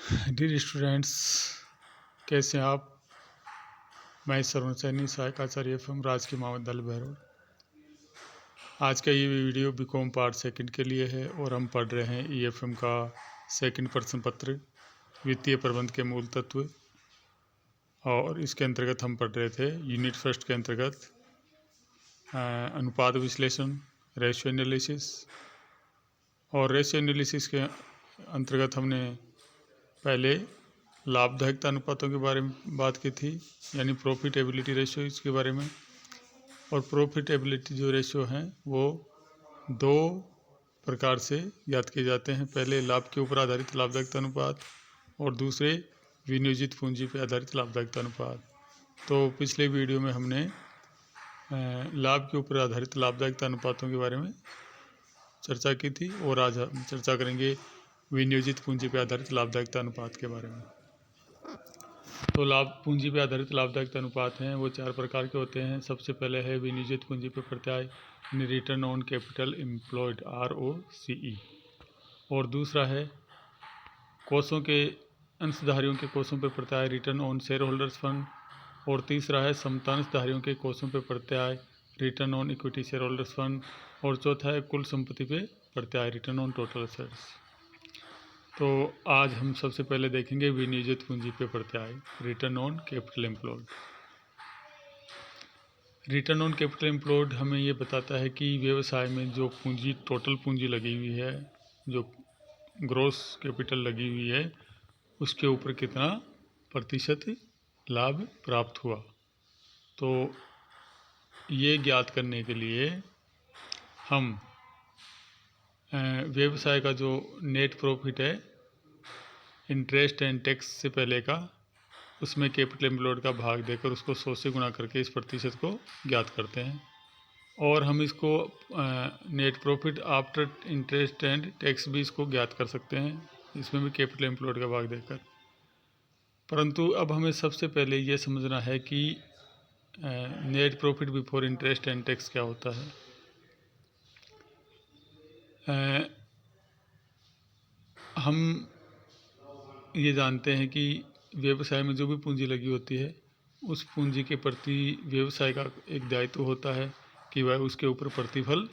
Dear students, कैसे हैं आप। मैं सरवण सैनी, सहायक आचार्य एफएम राजकीय महाविद्यालय बहरोड। आज का ये वीडियो बीकॉम पार्ट सेकंड के लिए है और हम पढ़ रहे हैं ईएफएम का सेकंड प्रश्न पत्र वित्तीय प्रबंध के मूल तत्व। और इसके अंतर्गत हम पढ़ रहे थे यूनिट फर्स्ट के अंतर्गत अनुपात विश्लेषण, रेशियो एनालिसिस। और रेशियो एनालिसिस के अंतर्गत हमने पहले लाभदायकता अनुपातों के बारे में बात की थी, यानी प्रॉफिटेबिलिटी रेशियो इसके बारे में। और प्रॉफिटेबिलिटी जो रेशियो हैं वो दो प्रकार से ज्ञात किए जाते हैं। पहले लाभ के ऊपर आधारित लाभदायकता अनुपात और दूसरे विनियोजित पूंजी पर आधारित लाभदायकता अनुपात। तो पिछले वीडियो में हमने लाभ के ऊपर आधारित लाभदायकता अनुपातों के बारे में चर्चा की थी और आज हम चर्चा करेंगे विनियोजित पूंजी पर आधारित लाभदायकता अनुपात के बारे में। तो पूंजी पर आधारित लाभदायकता अनुपात हैं वो चार प्रकार के होते हैं। सबसे पहले है विनियोजित पूंजी पर प्रत्याय, यानी return on capital employed ROCE। और दूसरा है कोषों के अंशधारियों के कोषों पर प्रत्याय, return on shareholders fund. और तीसरा है समतांशधारियों के कोषों पर प्रत्याय, return on equity shareholders fund. और चौथा है कुल संपत्ति पे प्रत्याय, रिटर्न ऑन टोटल एसेट्स। तो आज हम सबसे पहले देखेंगे विनियोजित पूंजी पे प्रत्याय, return on capital employed. Return on capital employed हमें ये बताता है कि व्यवसाय में जो पूंजी, टोटल पूंजी लगी हुई है, जो ग्रॉस कैपिटल लगी हुई है, उसके ऊपर कितना प्रतिशत लाभ प्राप्त हुआ। तो ये ज्ञात करने के लिए हम व्यवसाय का जो नेट प्रॉफिट है इंटरेस्ट एंड टैक्स से पहले का, उसमें कैपिटल एम्प्लॉयड का भाग देकर उसको 100 से गुणा करके इस प्रतिशत को ज्ञात करते हैं। और हम इसको net profit after interest and tax भी इसको ज्ञात कर सकते हैं, इसमें भी कैपिटल एम्प्लॉयड का भाग देकर। परंतु अब हमें सबसे पहले ये समझना है कि net profit before interest and tax क्या होता है। हम ये जानते हैं कि व्यवसाय में जो भी पूंजी लगी होती है, उस पूंजी के प्रति व्यवसाय का एक दायित्व होता है कि वह उसके ऊपर प्रतिफल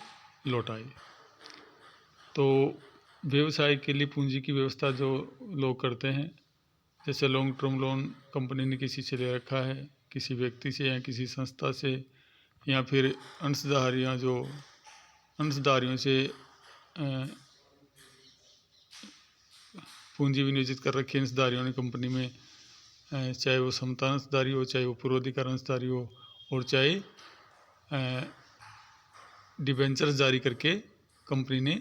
लौटाए। तो व्यवसाय के लिए पूंजी की व्यवस्था जो लोग करते हैं, जैसे लॉन्ग टर्म लोन कंपनी ने किसी से ले रखा है, किसी व्यक्ति से या किसी संस्था से, या फिर अंशधारियों से पूंजी विनियोजित कर रखी है अंशधारियों ने कंपनी में, चाहे वो समता अंशधारी हो, चाहे वो पूर्वाधिकार अंशधारी हो, और चाहे डिबेंचर्स जारी करके कंपनी ने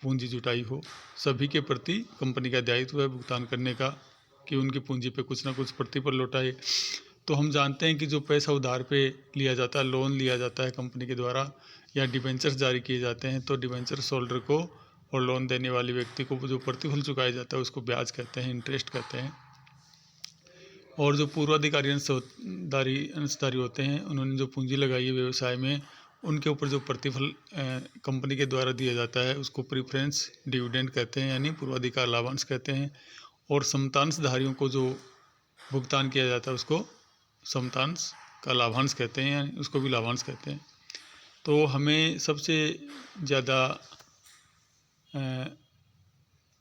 पूंजी जुटाई हो। सभी के प्रति कंपनी का दायित्व है भुगतान करने का कि उनकी पूंजी पे कुछ ना कुछ प्रतिफल लौटाए। तो हम जानते हैं कि जो पैसा उधार पे लिया जाता है, लोन लिया जाता है कंपनी के द्वारा, या डिबेंचर्स जारी किए जाते हैं, तो डिबेंचर्स होल्डर को और लोन देने वाले व्यक्ति को जो प्रतिफल चुकाया जाता है उसको ब्याज कहते हैं, इंटरेस्ट कहते हैं। और जो पूर्वाधिकारी अंशधारी होते हैं, उन्होंने जो पूंजी लगाई है व्यवसाय में, उनके ऊपर जो प्रतिफल कंपनी के द्वारा दिया जाता है उसको प्रीफरेंस डिविडेंड कहते हैं, यानी पूर्वाधिकार लाभांश कहते हैं। और समतांशधारियों को जो भुगतान किया जाता है उसको समतांश का लाभांश कहते हैं, यानी उसको भी लाभांश कहते हैं। तो हमें सबसे ज़्यादा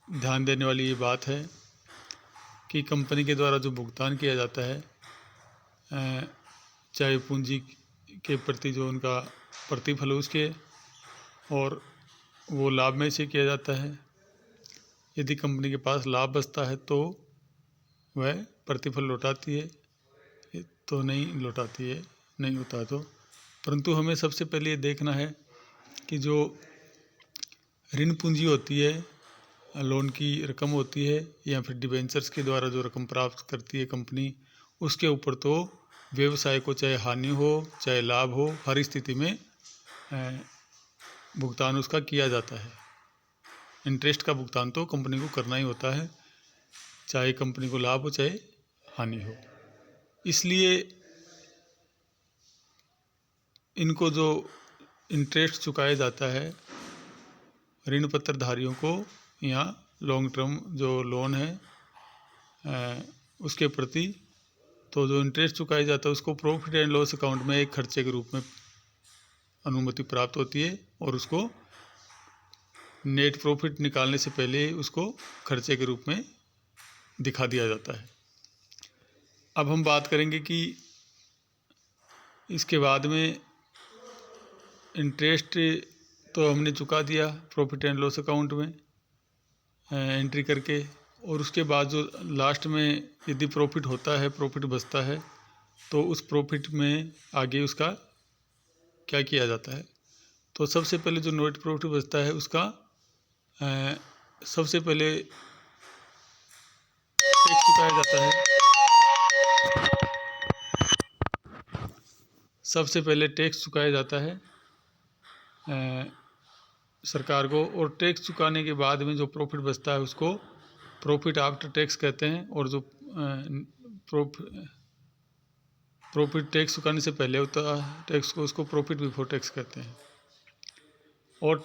ध्यान देने वाली ये बात है कि कंपनी के द्वारा जो भुगतान किया जाता है, चाहे पूंजी के प्रति जो उनका प्रतिफल है उसके, और वो लाभ में से किया जाता है। यदि कंपनी के पास लाभ बचता है तो वह प्रतिफल लौटाती है, तो नहीं लौटाती है, नहीं होता तो। परंतु हमें सबसे पहले ये देखना है कि जो ऋण पूंजी होती है, लोन की रकम होती है, या फिर डिबेंचर्स के द्वारा जो रकम प्राप्त करती है कंपनी, उसके ऊपर तो व्यवसाय को चाहे हानि हो चाहे लाभ हो, हर स्थिति में भुगतान उसका किया जाता है। इंटरेस्ट का भुगतान तो कंपनी को करना ही होता है, चाहे कंपनी को लाभ हो चाहे हानि हो। इसलिए इनको जो इंटरेस्ट चुकाया जाता है ऋण पत्रधारियों को या लॉन्ग टर्म जो लोन है उसके प्रति, तो जो इंटरेस्ट चुकाया जाता है उसको प्रॉफिट एंड लॉस अकाउंट में एक खर्चे के रूप में अनुमति प्राप्त होती है, और उसको नेट प्रॉफिट निकालने से पहले उसको खर्चे के रूप में दिखा दिया जाता है। अब हम बात करेंगे कि इसके बाद में इंटरेस्ट तो हमने चुका दिया प्रॉफिट एंड लॉस अकाउंट में एंट्री करके, और उसके बाद जो लास्ट में यदि प्रॉफिट होता है, प्रॉफिट बचता है, तो उस प्रॉफिट में आगे उसका क्या किया जाता है। तो सबसे पहले जो नेट प्रॉफिट बचता है उसका सबसे पहले टैक्स चुकाया जाता है। सबसे पहले टैक्स चुकाया जाता है सरकार को, और टैक्स चुकाने के बाद में जो प्रॉफिट बचता है उसको प्रॉफिट आफ्टर टैक्स कहते हैं, और जो प्रॉफिट टैक्स चुकाने से पहले होता है टैक्स को, उसको प्रॉफिट बिफोर टैक्स कहते हैं। और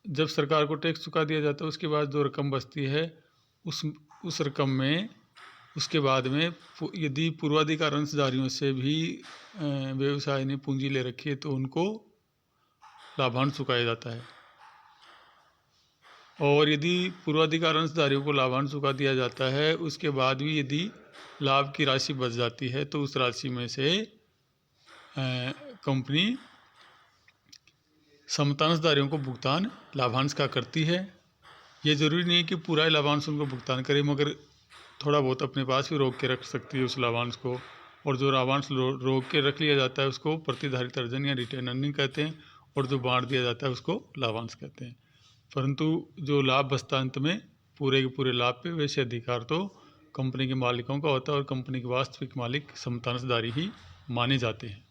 जब सरकार को टैक्स चुका दिया जाता है उसके बाद जो रकम बचती है उस रकम में उसके बाद में यदि पूर्वाधिकार अंशधारियों से भी व्यवसाय ने पूंजी ले रखी है तो उनको लाभांश चुकाया जाता है। और यदि पूर्वाधिकार अंशधारियों को लाभांश चुका दिया जाता है उसके बाद भी यदि लाभ की राशि बच जाती है तो उस राशि में से कंपनी समतांशधारियों को भुगतान लाभांश का करती है। ये ज़रूरी नहीं है कि पूरा लाभांश उनको भुगतान करे, मगर थोड़ा बहुत अपने पास भी रोक के रख सकती है उस लाभांश को, और जो लाभांश रोक के रख लिया जाता है उसको प्रतिधारित अर्जन या रिटेन अर्निंग कहते हैं, और जो बांट दिया जाता है उसको लाभांश कहते हैं। परंतु जो लाभ बचता अंत में पूरे के पूरे लाभ पे वैसे अधिकार तो कंपनी के मालिकों का होता है, और कंपनी के वास्तविक मालिक समतांशधारी ही माने जाते हैं।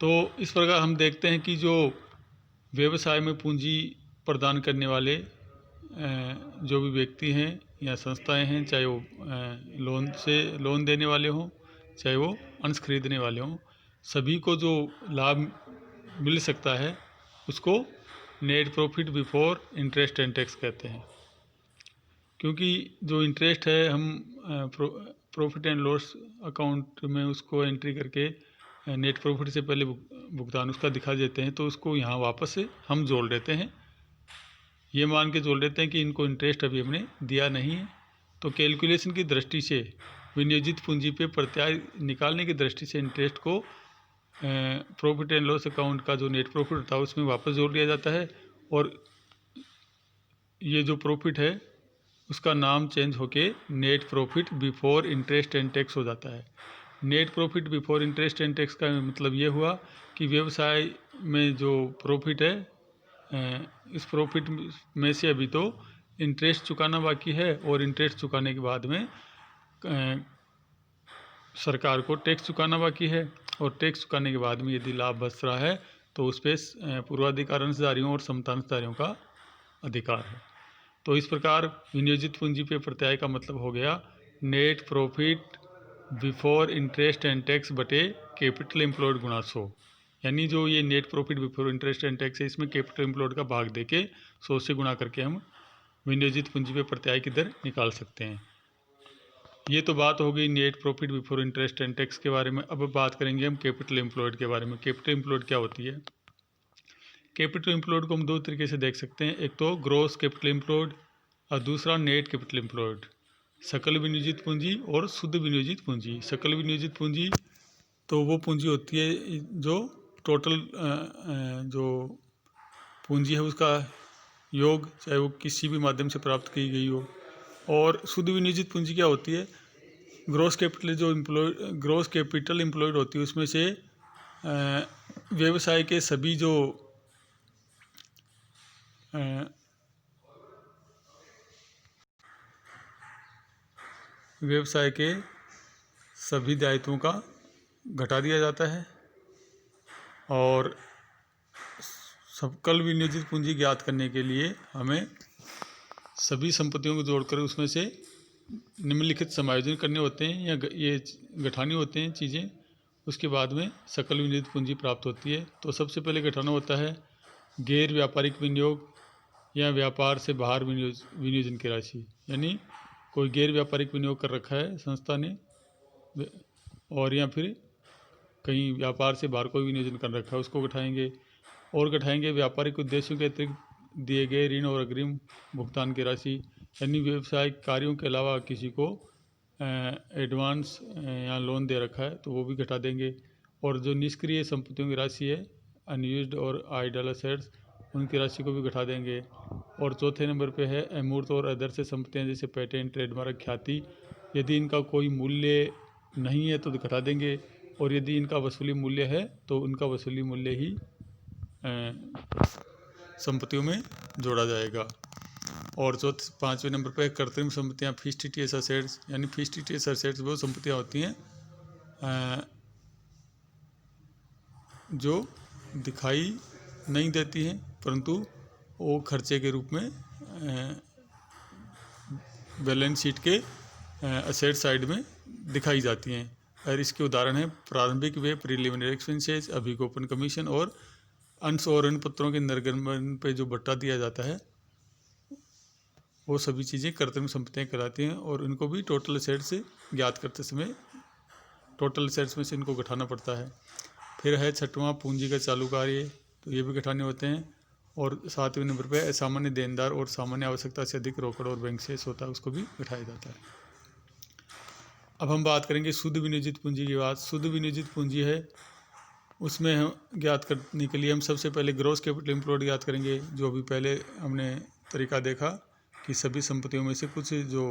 तो इस प्रकार हम देखते हैं कि जो व्यवसाय में पूंजी प्रदान करने वाले जो भी व्यक्ति हैं या संस्थाएं हैं, चाहे वो लोन देने वाले हों, चाहे वो अंश खरीदने वाले हों, सभी को जो लाभ मिल सकता है उसको net profit before interest and tax कहते हैं। क्योंकि जो इंटरेस्ट है हम प्रॉफिट एंड लॉस अकाउंट में उसको एंट्री करके नेट प्रॉफिट से पहले भुगतान उसका दिखा देते हैं, तो उसको यहाँ वापस से हम जोड़ देते हैं, ये मान के जोड़ देते हैं कि इनको इंटरेस्ट अभी हमने दिया नहीं है। तो कैलकुलेशन की दृष्टि से विनियोजित पूंजी पे प्रत्याय निकालने की दृष्टि से इंटरेस्ट को प्रॉफिट एंड लॉस अकाउंट का जो नेट प्रॉफिट होता है उसमें वापस जोड़ दिया जाता है, और ये जो प्रॉफिट है उसका नाम चेंज होके net profit before interest and tax हो जाता है। Net profit before interest and tax का मतलब ये हुआ कि व्यवसाय में जो प्रॉफिट है इस प्रॉफिट में से अभी तो इंटरेस्ट चुकाना बाकी है, और इंटरेस्ट चुकाने के बाद में सरकार को टैक्स चुकाना बाकी है, और टैक्स चुकाने के बाद में यदि लाभ बच रहा है तो उस पर पूर्वाधिकार अंशधारियों और समतांशधारियों का अधिकार है। तो इस प्रकार विनियोजित पूंजी पे प्रत्याय का मतलब हो गया net profit before interest and tax बटे कैपिटल एम्प्लॉयड गुणा 100, यानी जो ये net profit before interest and tax है इसमें कैपिटल एम्प्लॉयड का भाग देके 100 से गुणा करके हम विनियोजित पूंजी पे प्रत्याय की दर निकाल सकते हैं। ये तो बात हो गई net profit before interest and tax के बारे में। अब बात करेंगे हम कैपिटल एम्प्लॉयड के बारे में। कैपिटल एम्प्लॉयड क्या होती है? कैपिटल एम्प्लॉयड को हम दो तरीके से देख सकते हैं, एक तो ग्रॉस कैपिटल एम्प्लॉयड और दूसरा नेट कैपिटल एम्प्लॉयड। सकल विनियोजित पूंजी और शुद्ध विनियोजित पूंजी। सकल विनियोजित पूंजी तो वो पूंजी होती है जो टोटल जो पूंजी है उसका योग, चाहे वो किसी भी माध्यम से प्राप्त की गई हो। और शुद्ध विनियोजित पूंजी क्या होती है? ग्रॉस कैपिटल एम्प्लॉयड होती है, उसमें से व्यवसाय के सभी जो व्यवसाय के सभी दायित्वों का घटा दिया जाता है, और सकल विनियोजित पूंजी ज्ञात करने के लिए हमें सभी संपत्तियों को जोड़कर उसमें से निम्नलिखित समायोजन करने होते हैं या ये घटाने होते हैं चीज़ें, उसके बाद में सकल विनियोजित पूंजी प्राप्त होती है। तो सबसे पहले घटाना होता है गैर व्यापारिक विनियोग या व्यापार से बाहर विनियोजन की राशि, यानी कोई गैर व्यापारिक विनियोग कर रखा है संस्था ने, और या फिर कहीं व्यापार से बाहर कोई विनियोजन कर रखा है उसको घटाएंगे। और घटाएंगे व्यापारिक उद्देश्यों के अतिरिक्त दिए गए ऋण और अग्रिम भुगतान की राशि, यानी व्यवसायिक कार्यों के अलावा किसी को एडवांस या लोन दे रखा है तो वो भी घटा देंगे। और जो निष्क्रिय संपत्तियों की राशि है, अनयूज्ड और आइडल असेट्स, उनकी राशि को भी घटा देंगे। और चौथे नंबर पे है अमूर्त और अदर से संपत्तियाँ जैसे पेटेंट, ट्रेडमार्क, ख्याति, यदि इनका कोई मूल्य नहीं है तो घटा देंगे, और यदि इनका वसूली मूल्य है तो उनका वसूली मूल्य ही संपत्तियों में जोड़ा जाएगा। और चौथे 5वें नंबर पर कृत्रिम संपत्तियाँ, फिक्स्ड असेट्स, यानी फिक्स्ड असेट्स वो संपत्तियाँ होती हैं जो दिखाई नहीं देती हैं परंतु वो खर्चे के रूप में बैलेंस शीट के असेट साइड में दिखाई जाती हैं। और इसके उदाहरण हैं प्रारंभिक व्यय, प्रीलिमिनरी एक्सपेंसेस, अभिगोपन कमीशन, और अंश और ऋण पत्रों के निर्गमन पे जो बट्टा दिया जाता है, वो सभी चीज़ें कृत्रिम संपत्तियाँ कहलाती हैं। और इनको भी टोटल असेट से ज्ञात करते समय टोटल असेट्स में से इनको घटाना पड़ता है। फिर है 6वां पूंजी का चालू कार्य, तो ये भी घटाने होते हैं। और 7वें नंबर पे असामान्य देनदार और सामान्य आवश्यकता से अधिक रोकड़ और बैंक शेष होता है, उसको भी घटाया जाता है। अब हम बात करेंगे शुद्ध विनियोजित पूंजी की बात। शुद्ध विनियोजित पूंजी है, उसमें हम ज्ञात करने के लिए हम सबसे पहले ग्रॉस कैपिटल एम्प्लॉयड ज्ञात करेंगे। जो अभी पहले हमने तरीका देखा कि सभी संपत्तियों में से कुछ जो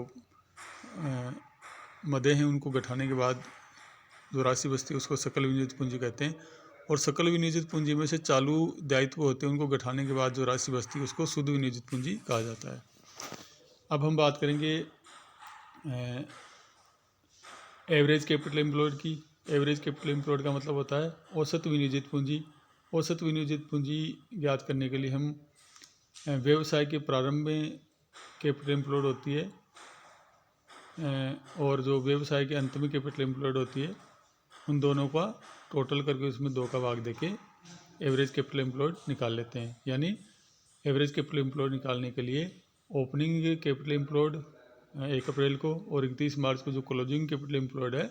मदे हैं उनको घटाने के बाद जो राशि बचती है उसको सकल विनियोजित पूंजी कहते हैं। और सकल विनियोजित पूंजी में से चालू दायित्व होते हैं, उनको घटाने के बाद जो राशि बचती है उसको शुद्ध विनियोजित पूंजी कहा जाता है। अब हम बात करेंगे एवरेज कैपिटल एम्प्लॉयड की। एवरेज कैपिटल एम्प्लॉयड का मतलब होता है औसत विनियोजित पूंजी। औसत विनियोजित पूंजी ज्ञात करने के लिए हम व्यवसाय के प्रारंभ में कैपिटल एम्प्लॉयड होती है और जो व्यवसाय के अंत में कैपिटल एम्प्लॉयड होती है, उन दोनों का टोटल करके उसमें 2 का भाग देके एवरेज कैपिटल एम्प्लॉयड निकाल लेते हैं। यानी एवरेज कैपिटल एम्प्लॉयड निकालने के लिए ओपनिंग कैपिटल एम्प्लॉयड 1 अप्रैल को और 31 मार्च को जो क्लोजिंग कैपिटल एम्प्लॉयड है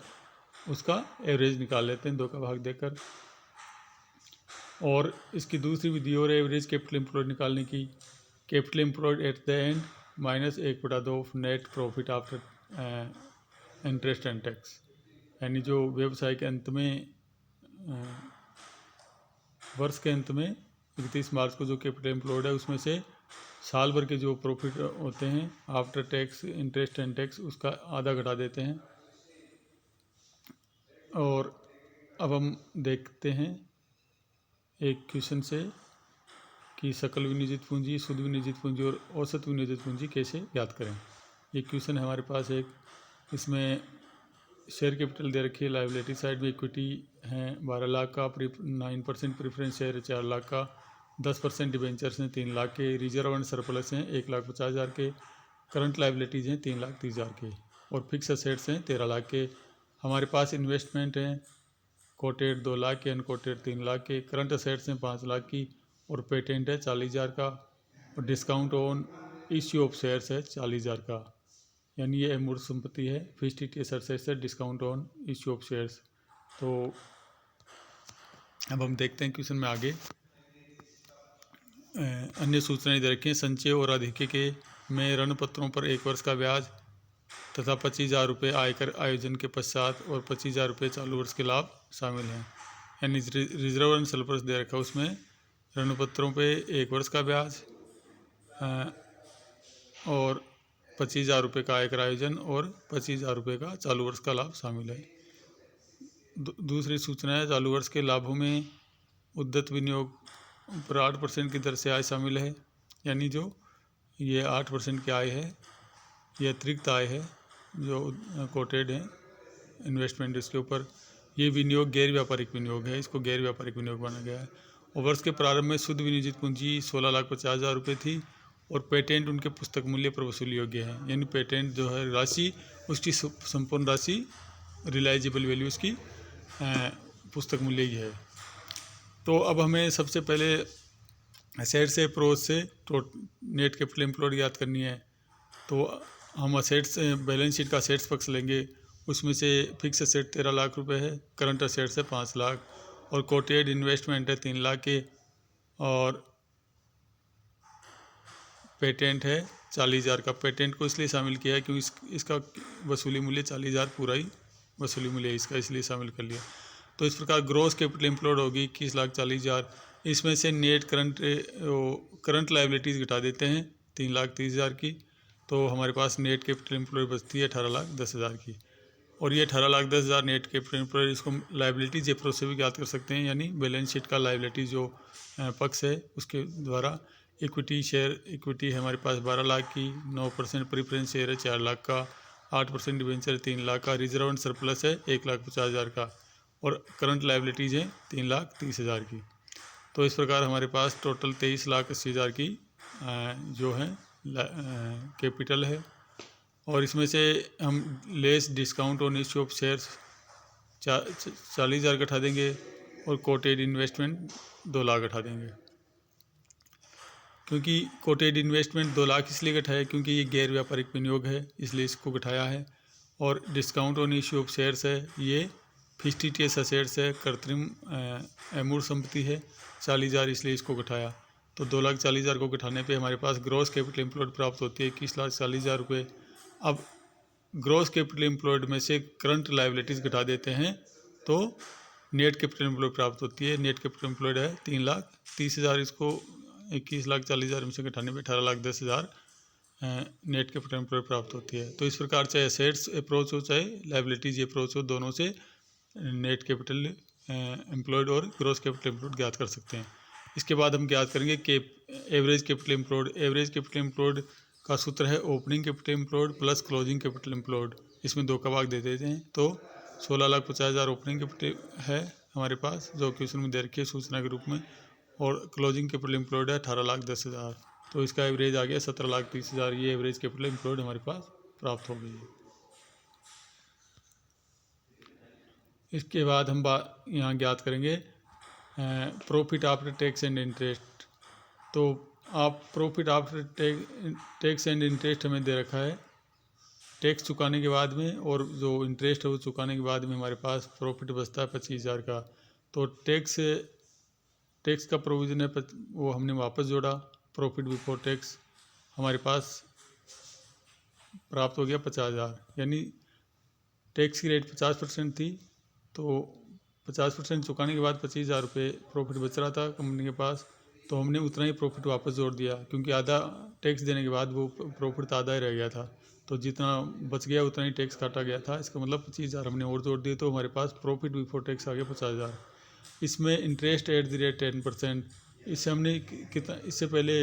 उसका एवरेज निकाल लेते हैं 2 का भाग देकर। और इसकी दूसरी विधि और एवरेज कैपिटल एम्प्लॉयड निकालने की, capital employed at the end minus 1/2 of net profit after interest and tax, यानी जो व्यवसाय के अंत में वर्ष के अंत में 31 मार्च को जो कैपिटल एम्प्लॉयड है उसमें से साल भर के जो प्रॉफिट होते हैं after tax, interest and tax, उसका आधा घटा देते हैं। और अब हम देखते हैं एक क्वेश्चन से कि सकल विनियोजित पूंजी, शुद्ध विनियोजित पूंजी और औसत विनियोजित पूंजी कैसे ज्ञात करें। ये क्वेश्चन है हमारे पास एक, इसमें शेयर कैपिटल दे रखी है, लाइबिलिटी साइड में इक्विटी है 12 लाख का, 9% प्रेफरेंस शेयर है 4 लाख का, 10% डिबेंचर्स हैं 3 लाख के, रिजर्व एंड सरप्लस हैं 1,50,000 के, करंट लाइबिलिटीज़ हैं 3,30,000 के, और फिक्स असेट्स हैं 13 लाख के। हमारे पास इन्वेस्टमेंट हैं कोटेड 2 लाख के, अनकोटेड 3 लाख के, करंट असेट्स हैं 5 लाख की, और पेटेंट है 40,000 का, और discount on issue of shares है 40,000 का, यानी ये अमूर्त संपत्ति है। फिक्स्ड असेट्स है, discount on issue of shares. तो अब हम देखते हैं क्वेश्चन में आगे। अन्य सूचनाएं दे रखी हैं, संचय और अधिके के में ऋण पत्रों पर 1 वर्ष का ब्याज तथा 25,000 रुपये आयकर आयोजन के पश्चात और 25,000 रुपये चालू वर्ष के लाभ शामिल हैं। यानी रिजर्व एंड सरप्लस दे रखा है, उसमें ऋण पत्रों पे 1 वर्ष का ब्याज और 25,000 रुपये का आयकर आयोजन और 25,000 रुपये का चालू वर्ष का लाभ शामिल है। दूसरी सूचना है, चालू वर्ष के लाभों में उद्धत विनियोग पर 8% की दर से आय शामिल है, यानी जो ये 8% की आय है ये अतिरिक्त आय है जो कोटेड है इन्वेस्टमेंट इसके ऊपर। ये विनियोग गैर व्यापारिक विनियोग है, इसको गैर व्यापारिक विनियोग माना गया है। और वर्ष के प्रारंभ में शुद्ध विनियोजित पूंजी 16,50,000 रुपये थी और पेटेंट उनके पुस्तक मूल्य पर वसूली योग्य है, यानी पेटेंट जो है राशि उसकी संपूर्ण राशि रिलाइजेबल वैल्यू उसकी पुस्तक मूल्य ही है। तो अब हमें सबसे पहले एसेट से अप्रोच से नेट कैपिटल एम्प्लॉयड ज्ञात करनी है, तो हम असेट्स बैलेंस शीट का असेट्स पक्ष लेंगे। उसमें से फिक्स असेट 13 लाख रुपए है, करंट असेट्स है 5 लाख, और कोटेड इन्वेस्टमेंट है 3 लाख के, और पेटेंट है 40,000 का। पेटेंट को इसलिए शामिल किया है क्योंकि इसका वसूली मूल्य 40,000 पूरा ही वसूली मूल्य है इसका, इसलिए शामिल कर लिया। तो इस प्रकार ग्रॉस कैपिटल एम्प्लॉयड होगी 21,40,000। इसमें से नेट करंट लाइबिलिटीज़ घटा देते हैं 3,30,000 की, तो हमारे पास नेट कैपिटल एम्प्लॉयड बचती है 18,10,000 की। और ये 18,10,000 नेट कैपिटल एम्प्लॉयड, इसको लाइबिलिटीज अप्रोच से भी ज्ञात कर सकते हैं, यानी बैलेंस शीट का लाइबिलिटी जो पक्ष है उसके द्वारा। इक्विटी है हमारे पास 12 लाख की, 9% प्रीफरेंस शेयर है 4 लाख का, 8% डिवेंचर 3 लाख का, रिजर्व एंड सरप्लस है 1,50,000 का, और करंट लाइबिलिटीज़ हैं 3,30,000 की। तो इस प्रकार हमारे पास टोटल 23,80,000 की जो है कैपिटल है। और इसमें से हम less discount on issue of shares 40,000 घटा देंगे, और कोटेड इन्वेस्टमेंट 2 लाख घटा देंगे। क्योंकि कोटेड इन्वेस्टमेंट 2 लाख इसलिए घटाया क्योंकि ये गैर व्यापारिक विनियोग है, इसलिए इसको घटाया है। और discount on issue of shares है, ये फिक्स्ड असेट्स है, कृत्रिम अमूर्त संपत्ति है 40,000, इसलिए इसको घटाया। तो 2,40,000 को घटाने पे हमारे पास ग्रॉस कैपिटल एम्प्लॉयड प्राप्त होती है 21,40,000 रुपये। अब ग्रॉस कैपिटल एम्प्लॉयड में से करंट लाइबिलिटीज़ घटा देते हैं तो नेट कैपिटल एम्प्लॉयड प्राप्त होती है। नेट कैपिटल एम्प्लॉयड है 3,30,000, इसको 21,40,000 में से घटाने में 18,10,000 नेट कैपिटल एम्प्लॉयड प्राप्त होती है। तो इस प्रकार चाहे एसेट्स अप्रोच हो चाहे लाइबिलिटीज अप्रोच हो, दोनों से नेट कैपिटल एम्प्लॉयड और ग्रॉस कैपिटल एम्प्लॉयड ज्ञात कर सकते हैं। इसके बाद हम ज्ञात करेंगे average capital employed. Average capital employed का सूत्र है opening capital employed plus closing capital employed. इसमें 2 का भाग दे देते हैं, तो 16,50,000 ओपनिंग कैपिटल है हमारे पास, जो कि उसमें दे रखी है सूचना के रूप में, और क्लोजिंग कैपिटल एम्प्लॉयड है 18,10,000। तो इसका एवरेज आ गया 17,30,000। ये एवरेज कैपिटल एम्प्लॉयड हमारे पास प्राप्त हो गई है। इसके बाद हम यहाँ ज्ञात करेंगे profit after tax and interest. तो आप profit after tax and interest हमें दे रखा है टैक्स चुकाने के बाद में, और जो इंटरेस्ट है वो चुकाने के बाद में हमारे पास प्रॉफिट बचता है 25,000 का। तो टैक्स का प्रोविज़न है वो हमने वापस जोड़ा, प्रॉफिट बिफोर टैक्स हमारे पास प्राप्त हो गया 50,000। यानी टैक्स की रेट 50% थी, तो 50% चुकाने के बाद 25,000 रुपये प्रॉफिट बच रहा था कंपनी के पास, तो हमने उतना ही प्रॉफिट वापस जोड़ दिया, क्योंकि आधा टैक्स देने के बाद वो प्रॉफिट आधा ही रह गया था, तो जितना बच गया उतना ही टैक्स काटा गया था। इसका मतलब 25,000 हमने और जोड़ दिए, तो हमारे पास प्रॉफिट बिफोर टैक्स आ गया 50,000। इसमें इंटरेस्ट एट द रेट 10%, इससे हमने कितना, इससे पहले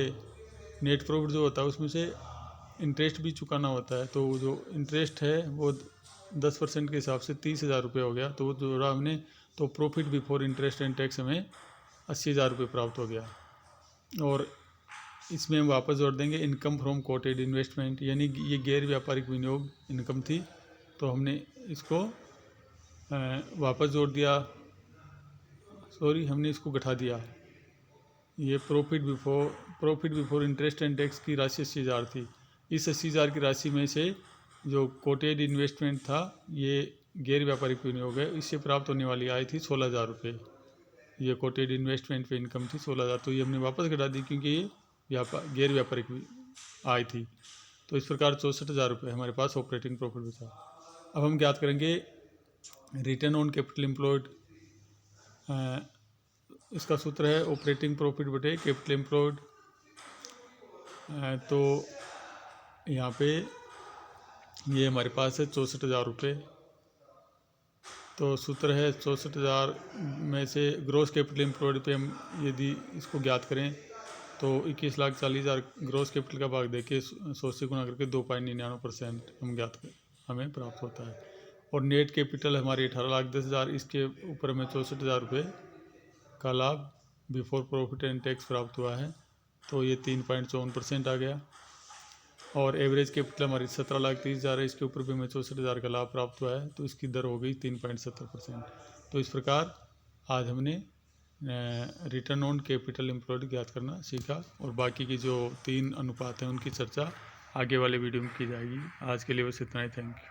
नेट प्रॉफिट जो होता है उसमें से इंटरेस्ट भी चुकाना होता है, तो जो इंटरेस्ट है वो 10% के हिसाब से 30,000 रुपये हो गया, तो वो जोड़ा हमने, तो profit before interest and tax हमें 80,000 रुपये प्राप्त हो गया। और इसमें हम वापस जोड़ देंगे इनकम फ्रॉम कोटेड इन्वेस्टमेंट, यानी ये गैर व्यापारिक विनियोग इनकम थी, तो हमने इसको वापस जोड़ दिया, हमने इसको घटा दिया। ये profit before interest and tax की राशि 80,000 थी। इस 80,000 की राशि में से जो कोटेड इन्वेस्टमेंट था, ये गैर व्यापारिक विनियोग है, इससे प्राप्त होने वाली आय थी 16,000 रुपये। ये कोटेड इन्वेस्टमेंट पे इनकम थी 16,000, तो ये हमने वापस घटा दी क्योंकि ये गैर व्यापारिक आय थी। तो इस प्रकार 64,000 रुपये हमारे पास ऑपरेटिंग प्रॉफिट बचा। अब हम ज्ञात करेंगे रिटर्न ऑन कैपिटल एम्प्लॉयड। इसका सूत्र है ऑपरेटिंग प्रॉफिट बटे कैपिटल एम्प्लॉयड। तो यहाँ पे ये हमारे पास है 64,000 रुपये। तो सूत्र है 64,000 में से ग्रॉस कैपिटल एम्प्लॉयड पे हम यदि इसको ज्ञात करें तो 21,40,000 ग्रॉस कैपिटल का भाग देके 100 से गुणा करके 2.99% हम ज्ञात करें हमें प्राप्त होता है। और नेट कैपिटल हमारी 18,10,000, इसके ऊपर हमें 64,000 रुपये का लाभ बिफोर प्रॉफिट एंड टैक्स प्राप्त हुआ है, तो ये 3.54% आ गया। और एवरेज कैपिटल हमारी 17,30,000 है, इसके ऊपर भी हमें 64,000 का लाभ प्राप्त हुआ है, तो इसकी दर हो गई 3.70%। तो इस प्रकार आज हमने रिटर्न ऑन कैपिटल एम्प्लॉयड ज्ञात करना सीखा, और बाकी की जो 3 अनुपात हैं उनकी चर्चा आगे वाले वीडियो में की जाएगी। आज के लिए बस इतना ही। Thank you.